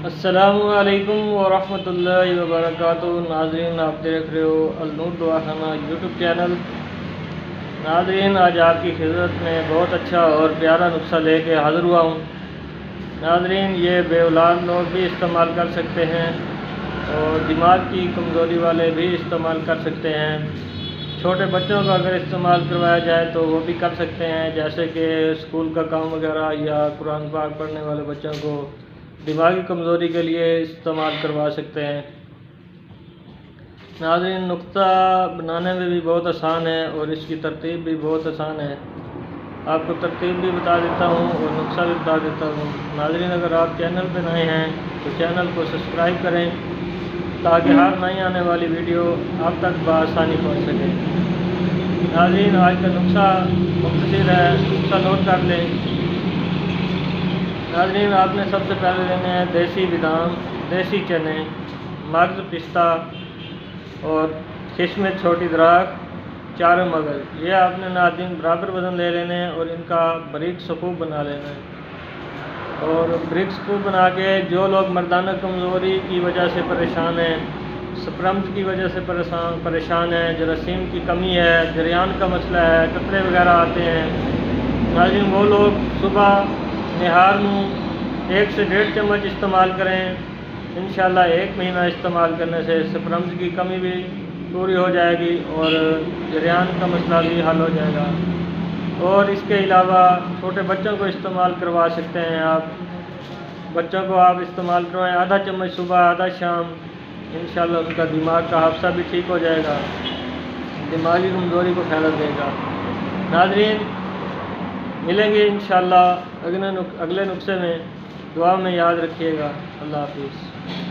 السلام علیکم ورحمۃ اللہ وبرکاتہ۔ ناظرین، آپ دیکھ رہے ہو النور دواخانہ یوٹیوب چینل۔ ناظرین، آج آپ کی خدمت میں بہت اچھا اور پیارا نسخہ لے کے حاضر ہوا ہوں۔ ناظرین، یہ بے اولاد لوگ بھی استعمال کر سکتے ہیں اور دماغ کی کمزوری والے بھی استعمال کر سکتے ہیں۔ چھوٹے بچوں کا اگر استعمال کروایا جائے تو وہ بھی کر سکتے ہیں، جیسے کہ اسکول کا کام وغیرہ یا قرآن پاک پڑھنے والے بچوں کو دماغی کمزوری کے لیے استعمال کروا سکتے ہیں۔ ناظرین، نقطہ بنانے میں بھی بہت آسان ہے اور اس کی ترتیب بھی بہت آسان ہے۔ آپ کو ترتیب بھی بتا دیتا ہوں اور نقطہ بھی بتا دیتا ہوں۔ ناظرین، اگر آپ چینل پہ نئے ہیں تو چینل کو سبسکرائب کریں تاکہ ہر نئی آنے والی ویڈیو آپ تک بآسانی پہنچ سکے۔ ناظرین، آج کا نقطہ مختصر ہے، نقطہ نوٹ کر لیں۔ ناظرین، آپ نے سب سے پہلے لینے ہیں دیسی بادام، دیسی چنے، مغز، پستہ اور کشمش، چھوٹی دراخت، چاروں مغز۔ یہ آپ نے ناظرین برابر وزن لے لینے ہیں اور ان کا باریک سکوپ بنا لینا ہے۔ اور باریک سکوپ بنا کے جو لوگ مردانہ کمزوری کی وجہ سے پریشان ہیں، سپرمز کی وجہ سے پریشان ہیں، جراثیم کی کمی ہے، جریان کا مسئلہ ہے، قطرے وغیرہ آتے ہیں، ناظرین وہ لوگ صبح نہار میں 1 سے 1.5 چمچ استعمال کریں۔ انشاءاللہ 1 مہینہ استعمال کرنے سے سپرمز کی کمی بھی پوری ہو جائے گی اور جریان کا مسئلہ بھی حل ہو جائے گا۔ اور اس کے علاوہ چھوٹے بچوں کو استعمال کروا سکتے ہیں آپ۔ بچوں کو آپ استعمال کروائیں، آدھا چمچ صبح، آدھا شام۔ انشاءاللہ ان کا دماغ کا حافظہ بھی ٹھیک ہو جائے گا، دماغی کمزوری کو خیرت دے گا۔ ناظرین، ملیں گے انشاءاللہ اگلے نسخے میں، دعا میں یاد رکھیے گا۔ اللہ حافظ۔